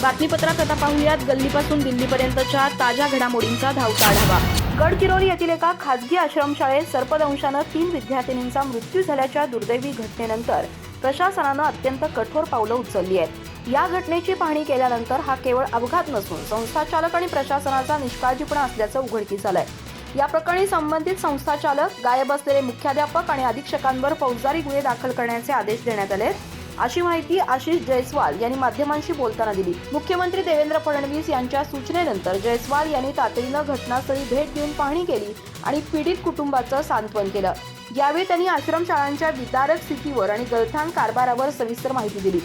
बातमीपत्रात आता पाहूयात गल्लीपासून दिल्लीपर्यंतच्या ताज्या घडामोडींचा धावता आढावा। गडचिरोली येथील एका खासगी आश्रमशाळेत सर्पदंशाने 3 विद्यार्थिनींचा मृत्यू झाल्याच्या दुर्दैवी घटनेनंतर प्रशासनाने अत्यंत कठोर पावलं उचलली आहेत। या घटनेची पाहणी केल्यानंतर हा केवळ अपघात नसून संस्थाचालक आणि प्रशासनाचा निष्काळजीपणा असल्याचं उघडकीस आलंय। या प्रकरणी संबंधित संस्थाचालक, गायब असलेले मुख्याध्यापक आणि अधीक्षकांवर फौजदारी गुन्हे दाखल करण्याचे आदेश देण्यात आले, अशी माहिती आशिष जयस्वाल यांनी माध्यमांशी बोलताना दिली। मुख्यमंत्री देवेंद्र फडणवीस यांच्या सूचनेनंतर जयस्वाल यांनी तातडीने घटनास्थळी भेट देऊन पाहणी केली आणि पीडित कुटुंबाचं सांत्वन केलं। यावेळी त्यांनी आश्रमशाळांच्या विदारक स्थितीवर आणि गलथान कारभारावर सविस्तर माहिती दिली।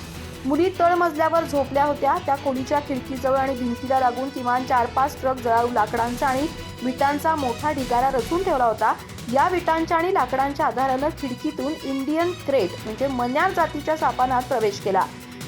मुली तळमजल्यावर झोपल्या होत्या। त्या खोलीच्या खिडकीजवळ आणि भिंतीला लागून किमान 4-5 ट्रक जळाऊ लाकडांचा आणि विटांचा मोठा ढिगारा रचून ठेवला होता। या विटांच्या आणि लाकडांच्या आधाराने खिडकीतून इंडियन क्रेट म्हणजे मन्यार जातीच्या सापानात प्रवेश केला।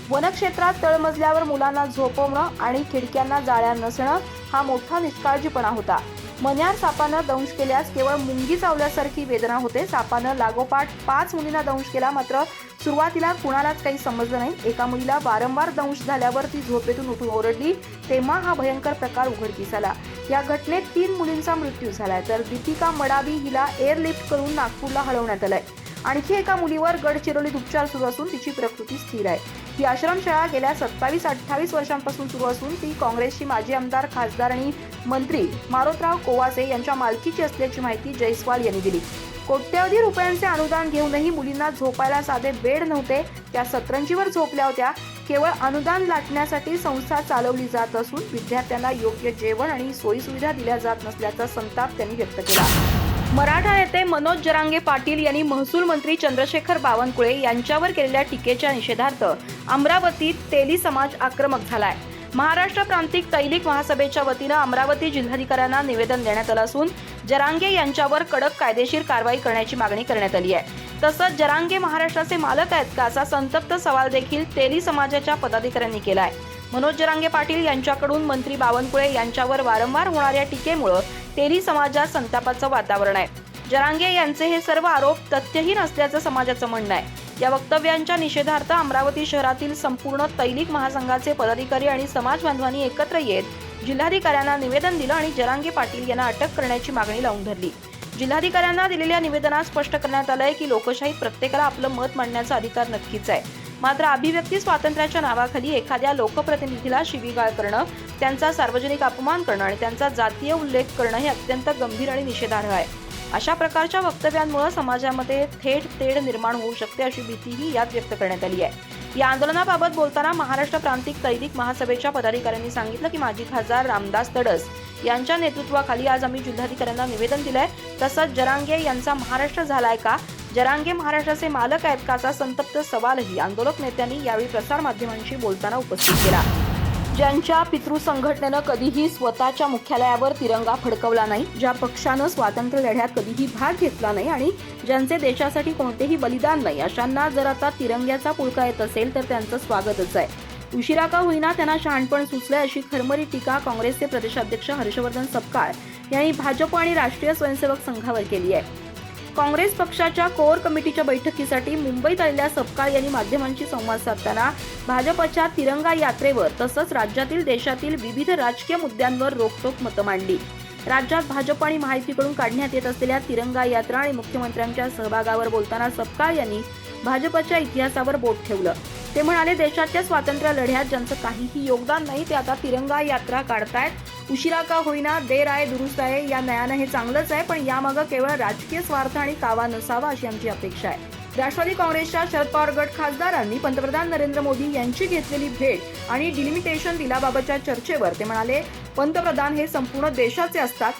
वनक्षेत्रात तळमजल्यावर मुलांना झोपवणं आणि खिडक्यांना जाळ्या नसणं हा मोठा निष्काळजीपणा होता। मन्यार सापानं दंश केल्यास केवळ मुंगी चावल्यासारखी वेदना होते। सापानं लागोपाठ 5 मुलींना दंश केला, मात्र सुरुवातीला कुणालाच काही समजलं नाही। एका मुलीला वारंवार दंश झाल्यावर ती झोपेतून उठून ओरडली, तेव्हा हा भयंकर प्रकार उघडकीस आला। या घटनेत 3 मुलींचा मृत्यू झालाय, तर दीपिका मडावी हिला एअरलिफ्ट करून नागपूरला हलवण्यात आलंय। आणखी एका मुलीवर गडचिरोलीत उपचार सुरू असून तिची प्रकृती स्थिर आहे। ही आश्रमशाळा गेल्या 27-28 वर्षांपासून सुरू असून ती काँग्रेसची माजी आमदार, खासदार आणि मंत्री मारोतराव कोवासे यांच्या मालकीची असल्याची माहिती जयस्वाल यांनी दिली। कोट्यवधी रुपयांचे अनुदान घेऊनही मुलींना झोपायला साधे बेड नव्हते, त्या सतरंजीवर झोपल्या होत्या। केवळ अनुदान लाटण्यासाठी संस्था चालवली जात असून विद्यार्थ्यांना योग्य जेवण आणि सोयीसुविधा दिल्या जात नसल्याचा संताप त्यांनी व्यक्त केला। मराठा नेते मनोज जरांगे पाटील यांनी महसूल मंत्री चंद्रशेखर बावनकुळे यांच्यावर केलेल्या टीकेच्या निषेधार्थ अमरावतीत तेली समाज आक्रमक झालाय। महाराष्ट्र प्रांतिक तैलिक महासभेच्या वतीनं अमरावती जिल्हाधिकाऱ्यांना निवेदन देण्यात आलं असून जरांगे यांच्यावर कडक कायदेशीर कारवाई करण्याची मागणी करण्यात आली आहे। तसंच जरांगे महाराष्ट्राचे मालक आहेत का असा संतप्त सवाल देखील तेली समाजाच्या पदाधिकाऱ्यांनी केला आहे। मनोज जरांगे पाटील यांच्याकडून मंत्री बावनकुळे यांच्यावर वारंवार होणाऱ्या टीकेमुळे तेली समाजात संतापाचं वातावरण आहे। जरांगे यांचे हे सर्व आरोप तथ्यहीन असल्याचं समाजाचं म्हणणं आहे। या वक्तव्यांच्या निषेधार्थ अमरावती शहरातील संपूर्ण तैलिक महासंघाचे पदाधिकारी आणि समाज बांधवांनी एकत्र येत जिल्हाधिकाऱ्यांना निवेदन दिलं आणि जरांगे पाटील यांना अटक करण्याची मागणी लावून धरली। जिल्हाधिकाऱ्यांना दिलेल्या निवेदनात स्पष्ट करण्यात आलंय की लोकशाहीत प्रत्येकाला आपलं मत मांडण्याचा अधिकार नक्कीच आहे, मात्र अभिव्यक्ती स्वातंत्र्याच्या नावाखाली एखाद्या लोकप्रतिनिधीला शिवीगाळ करणं, त्यांचा सार्वजनिक अपमान करणं आणि त्यांचा जातीय उल्लेख करणं हे अत्यंत गंभीर आणि निषेधार्ह आहे। अशा प्रकारच्या वक्तव्यांमुळे समाजामध्ये थेट तेढ निर्माण होऊ शकते अशी भीतीही यात व्यक्त करण्यात आली आहे। या आंदोलनाबाबत बोलताना महाराष्ट्र प्रांतिक तैलिक महासभेच्या पदाधिकाऱ्यांनी सांगितलं की माजी खासदार रामदास तडस यांच्या नेतृत्वाखाली आज आम्ही जिल्हाधिकाऱ्यांना निवेदन दिलंय। तसंच जरांगे यांचा महाराष्ट्र झालाय का, जरांगे महाराष्ट्राचे मालक आहेत का असा संतप्त सवालही आंदोलक नेत्यांनी यावेळी प्रसारमाध्यमांशी बोलताना उपस्थित केला। ज्यांच्या पितृ संघटनेनं कधीही स्वतःच्या मुख्यालयावर तिरंगा फडकवला नाही, ज्या पक्षानं स्वातंत्र्य लढ्यात कधीही भाग घेतला नाही आणि ज्यांचे देशासाठी कोणतेही बलिदान नाही, अशांना जर आता तिरंग्याचा पुळका येत असेल तर त्यांचं स्वागतच आहे। उशिरा का होईना त्यांना शहाणपण सुचलंय अशी खरमरी टीका काँग्रेसचे प्रदेशाध्यक्ष हर्षवर्धन सपकाळ यांनी भाजप आणि राष्ट्रीय स्वयंसेवक संघावर केली आहे। काँग्रेस पक्षाच्या कोर कमिटीच्या बैठकीसाठी मुंबईत आलेल्या सपकाळ यांनी माध्यमांशी संवाद साधताना भाजपच्या तिरंगा यात्रेवर तसंच राज्यातील देशातील विविध राजकीय मुद्द्यांवर रोखठोक मतं मांडली। राज्यात भाजप आणि महायुतीकडून काढण्यात येत असलेल्या तिरंगा यात्रा आणि मुख्यमंत्र्यांच्या सहभागावर बोलताना सपकाळ यांनी भाजपच्या इतिहासावर बोट ठेवलं। ते म्हणाले, देशाच्या स्वातंत्र्य लढ्यात ज्यांचं काहीही योगदान नाही ते आता तिरंगा यात्रा काढतायत। उशिरा का होईना, देर आहे दुरुस्त आहे, या नयानं हे चांगलंच आहे, पण यामागं केवळ राजकीय स्वार्थ आणि कावा नसावा अशी आमची अपेक्षा आहे। राष्ट्रवादी काँग्रेसच्या शरद पवार गट खासदारांनी पंतप्रधान नरेंद्र मोदी यांची घेतलेली भेट आणि डिलिमिटेशन बिलाबाबतच्या चर्चेवर ते म्हणाले, पंतप्रधान हे संपूर्ण देशाचे असतात,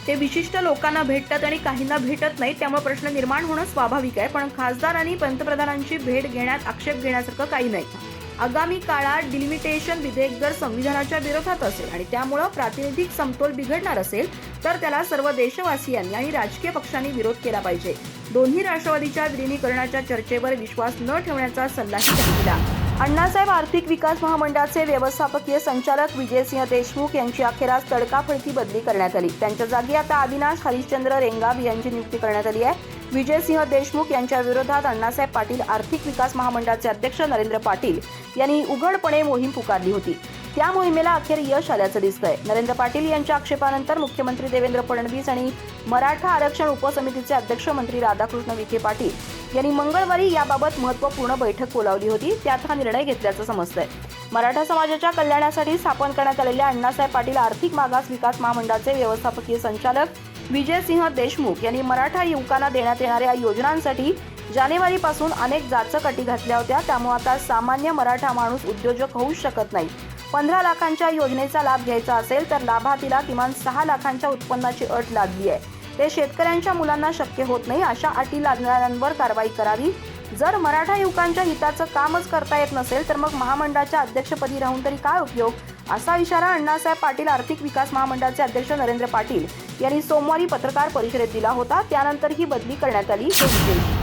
ते विशिष्ट लोकांना भेटतात आणि काहींना भेटत नाही, त्यामुळे प्रश्न निर्माण होणं स्वाभाविक आहे, पण खासदार आणि पंतप्रधानांची भेट घेण्यात आक्षेप घेण्यासारखं काही नाही। आगामी काळात डिलिमिटेशन विधेयक जर संविधानाच्या विरोधात असेल आणि त्यामुळे प्रातिनिधिक समतोल बिघडणार असेल तर त्याला सर्व देशवासियांनी आणि राजकीय पक्षांनी विरोध केला पाहिजे। दोन्ही राष्ट्रवादीच्या विलीनीकरणाच्या चर्चेवर विश्वास न ठेवण्याचा सल्लाही त्यांनी दिला। अण्णासाहेब आर्थिक विकास महामंडळाचे व्यवस्थापकीय संचालक विजयसिंह देशमुख यांची अखेरास तडकाफडकी बदली करण्यात आली। त्यांच्या जागी आता अविनाश हरिश्चंद्र रेंगाब यांची नियुक्ती करण्यात आली आहे। विजयसिंह देशमुख यांच्या विरोधात अण्णासाहेब पाटील आर्थिक विकास महामंडळाचे अध्यक्ष नरेंद्र पाटील यांनी उघडपणे मोहीम पुकारली होती। त्या मोहिमेला अखेर यश आल्याचं दिसतंय. नरेंद्र पाटील यांच्या आक्षेपानंतर मुख्यमंत्री देवेंद्र फडणवीस आणि मराठा आरक्षण उपसमितीचे अध्यक्ष मंत्री राधाकृष्ण विखे पाटील यांनी मंगळवारी याबाबत महत्त्वपूर्ण बैठक बोलावली होती. त्यात हा निर्णय घेतल्याचं समजतंय. मराठा समाजाच्या कल्याणासाठी स्थापन करण्यात आलेल्या अण्णासाहेब पाटील आर्थिक मागास विकास महामंडळाचे व्यवस्थापकीय संचालक विजयसिंह देशमुख यांनी मराठा युवकांना देण्यात येणाऱ्या योजनांसाठी जानेवारीपासून अनेक जाचक अटी घातल्या होत्या. त्यामुळे आता सामान्य मराठा माणूस उद्योजक होऊ शकत नाही. 15 लाखांच्या योजनेचा लाभ घ्यायचा असेल तर लाभार्थीला किमान 6 लाखांच्या उत्पन्नाची अट लादली आहे. ते शेतकऱ्यांच्या मुलांना शक्य होत नाही. अशा अटी लादणाऱ्यांवर कारवाई करावी. जर मराठा युवकांच्या हिताचं कामच करता येत नसेल तर मग महामंडळाच्या अध्यक्षपदी राहून तरी काय उपयोग, असा इशारा अण्णासाहेब पाटील आर्थिक विकास महामंडळाचे अध्यक्ष नरेंद्र पाटील यांनी सोमवारी पत्रकार परिषदेत दिला होता. त्यानंतर ही बदली करण्यात आली.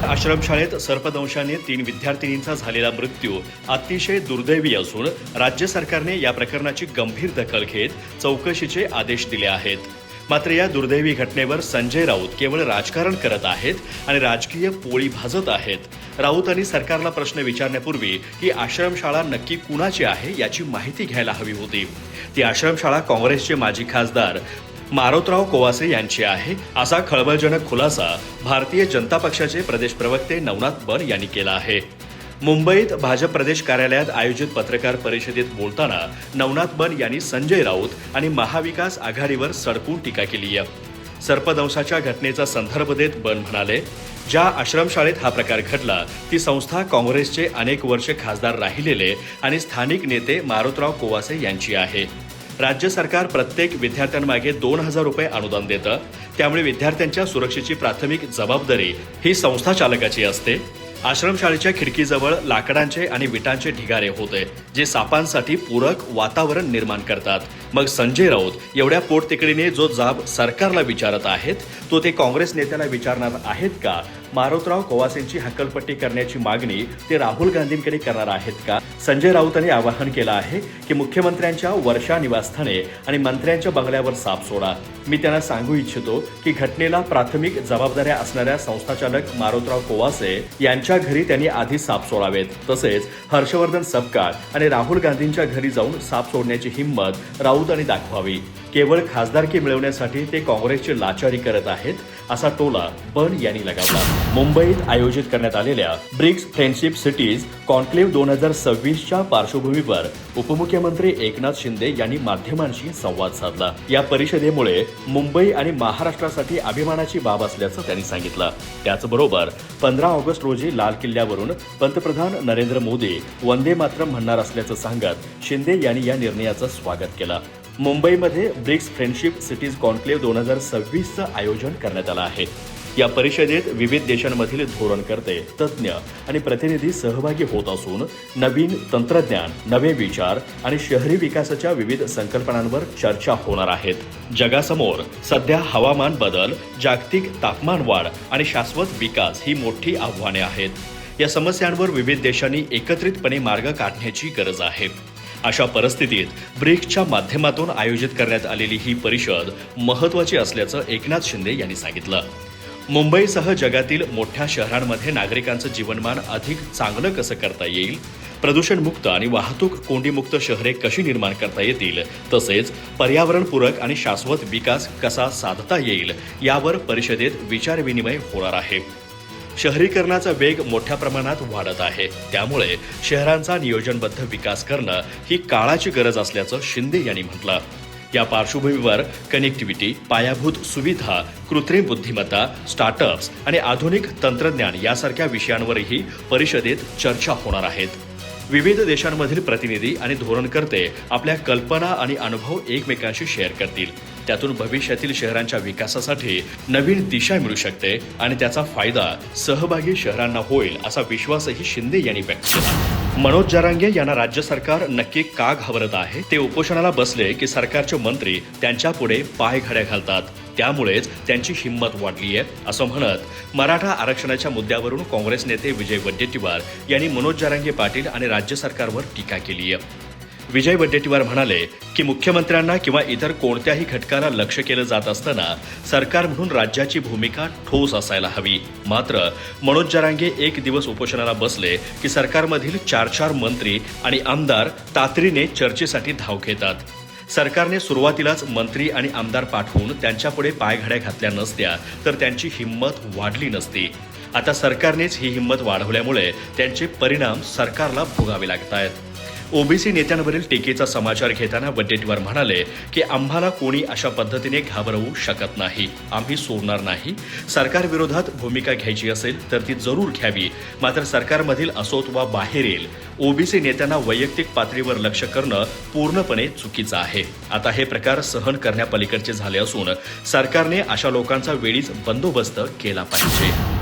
आश्रमशाळेत सर्पदंशाने 3 विद्यार्थिनींचा झालेला मृत्यू अतिशय दुर्दैवी असून राज्य सरकारने या प्रकरणाची गंभीर दखल घेत चौकशीचे आदेश दिले आहेत. मात्र या दुर्दैवी घटनेवर संजय राऊत केवळ राजकारण करत आहेत आणि राजकीय पोळी भाजत आहेत. राऊतांनी सरकारला प्रश्न विचारण्यापूर्वी ही आश्रमशाळा नक्की कुणाची आहे याची माहिती घ्यायला हवी होती. ती आश्रमशाळा काँग्रेसचे माजी खासदार मारोतराव कोवासे यांची आहे, असा खळबळजनक खुलासा भारतीय जनता पक्षाचे प्रदेश प्रवक्ते नवनाथ बन यांनी केला आहे. मुंबईत भाजप प्रदेश कार्यालयात आयोजित पत्रकार परिषदेत बोलताना नवनाथ बन यांनी संजय राऊत आणि महाविकास आघाडीवर सडकून टीका केली आहे. सर्पदंशाच्या घटनेचा संदर्भ देत बन म्हणाले, ज्या आश्रमशाळेत हा प्रकार घडला ती संस्था काँग्रेसचे अनेक वर्ष खासदार राहिलेले आणि स्थानिक नेते मारोतराव कोवासे यांची आहे. राज्य सरकार प्रत्येक विद्यार्थ्यांमागे 2,000 रुपये अनुदान देतं. त्यामुळे विद्यार्थ्यांच्या सुरक्षेची प्राथमिक जबाबदारी ही संस्था चालकाची असते. आश्रमशाळेच्या खिडकीजवळ लाकडांचे आणि विटांचे ढिगारे होते, जे सापांसाठी पूरक वातावरण निर्माण करतात. मग संजय राऊत एवढ्या पोटतिकडीने जो जाब सरकारला विचारत आहेत, तो ते काँग्रेस नेत्याला विचारणार आहेत का? मारोतराव कोवासेंची हक्कलपट्टी करण्याची मागणी ते राहुल गांधींकडे करणार आहेत का? संजय राऊतांनी आवाहन केलं आहे की मुख्यमंत्र्यांच्या वर्षा निवासस्थाने आणि मंत्र्यांच्या बंगल्यावर साप सोडा. मी त्यांना सांगू इच्छितो की घटनेला प्राथमिक जबाबदाऱ्या असणाऱ्या संस्थाचालक मारोतराव कोवासे यांच्या घरी त्यांनी आधी साप सोडावेत. तसेच हर्षवर्धन सपकाळ आणि राहुल गांधींच्या घरी जाऊन साप सोडण्याची हिंमत राऊतांनी दाखवावी. केवळ खासदारकी मिळवण्यासाठी ते काँग्रेसची लाचारी करत आहेत, असा टोला बन यांनी लगावला. मुंबईत आयोजित करण्यात आलेल्या ब्रिक्स फ्रेंडशिप सिटीज कॉन्क्लेव्ह 2026च्या पार्श्वभूमीवर उपमुख्यमंत्री एकनाथ शिंदे यांनी माध्यमांशी संवाद साधला. या परिषदेमुळे मुंबई आणि महाराष्ट्रासाठी अभिमानाची बाब असल्याचं त्यांनी सांगितलं. त्याचबरोबर 15 ऑगस्ट रोजी लाल किल्ल्यावरून पंतप्रधान नरेंद्र मोदी वंदे मातरम म्हणणार असल्याचं सांगत शिंदे यांनी या निर्णयाचं स्वागत केलं. मुंबईमध्ये ब्रिक्स फ्रेंडशिप सिटीज कॉन्क्लेव्ह 2026चं आयोजन करण्यात आलं आहे. या परिषदेत विविध देशांमधील धोरणकर्ते, तज्ज्ञ आणि प्रतिनिधी सहभागी होत असून नवीन तंत्रज्ञान, नवे विचार आणि शहरी विकासाच्या विविध संकल्पनांवर चर्चा होणार आहेत. जगासमोर सध्या हवामान बदल, जागतिक तापमान वाढ आणि शाश्वत विकास ही मोठी आव्हाने आहेत. या समस्यांवर विविध देशांनी एकत्रितपणे मार्ग काढण्याची गरज आहे. अशा परिस्थितीत ब्रिक्सच्या माध्यमातून आयोजित करण्यात आलेली ही परिषद महत्त्वाची असल्याचं एकनाथ शिंदे यांनी सांगितलं. मुंबईसह जगातील मोठ्या शहरांमध्ये नागरिकांचं जीवनमान अधिक चांगलं कसं करता येईल, प्रदूषणमुक्त आणि वाहतूक कोंडीमुक्त शहरे कशी निर्माण करता येतील, तसेच पर्यावरणपूरक आणि शाश्वत विकास कसा साधता येईल, यावर परिषदेत विचारविनिमय होणार आहे. शहरीकरणाचा वेग मोठ्या प्रमाणात वाढत आहे. त्यामुळे शहरांचा नियोजनबद्ध विकास करणं ही काळाची गरज असल्याचं शिंदे यांनी म्हटलं. या पार्श्वभूमीवर कनेक्टिव्हिटी, पायाभूत सुविधा, कृत्रिम बुद्धिमत्ता, स्टार्टअप्स आणि आधुनिक तंत्रज्ञान यासारख्या विषयांवरही परिषदेत चर्चा होणार आहेत. विविध देशांमधील प्रतिनिधी आणि धोरणकर्ते आपल्या कल्पना आणि अनुभव एकमेकांशी शेअर करतील. त्यातून भविष्यातील शहरांच्या विकासासाठी नवीन दिशा मिळू शकते आणि त्याचा फायदा सहभागी शहरांना होईल, असा विश्वासही शिंदे यांनी व्यक्त केला. मनोज जरांगे यांना राज्य सरकार नक्की का घाबरत आहे? ते उपोषणाला बसले की सरकारचे मंत्री त्यांच्या पुढे पाय घड्या घालतात. त्यामुळेच त्यांची हिंमत वाढली आहे, असं म्हणत मराठा आरक्षणाच्या मुद्द्यावरून काँग्रेस नेते विजय वडेट्टीवार यांनी मनोज जरांगे पाटील आणि राज्य सरकारवर टीका केली आहे. विजय वडेट्टीवार म्हणाले की मुख्यमंत्र्यांना किंवा इतर कोणत्याही घटकाला लक्ष केलं जात असताना सरकार म्हणून राज्याची भूमिका ठोस असायला हवी. मात्र मनोज जरांगे एक दिवस उपोषणाला बसले की सरकारमधील 4 मंत्री आणि आमदार तातडीने चर्चेसाठी धाव घेतात. सरकारने सुरुवातीलाच मंत्री आणि आमदार पाठवून त्यांच्यापुढे पायघड्या घातल्या नसत्या तर त्यांची हिंमत वाढली नसती. आता सरकारनेच ही हिंमत वाढवल्यामुळे त्यांचे परिणाम सरकारला भोगावे लागत आहेत. ओबीसी नेत्यांवरील टीकेचा समाचार घेताना वडेट्टीवार म्हणाले की आम्हाला कोणी अशा पद्धतीने घाबरवू शकत नाही. आम्ही सोडणार नाही. सरकारविरोधात भूमिका घ्यायची असेल तर ती जरूर घ्यावी. मात्र सरकारमधील असोत वा बाहेर येईल ओबीसी नेत्यांना वैयक्तिक पातळीवर लक्ष करणं पूर्णपणे चुकीचं आहे. आता हे प्रकार सहन करण्यापलीकडचे झाले असून सरकारने अशा लोकांचा वेळीच बंदोबस्त केला पाहिजे.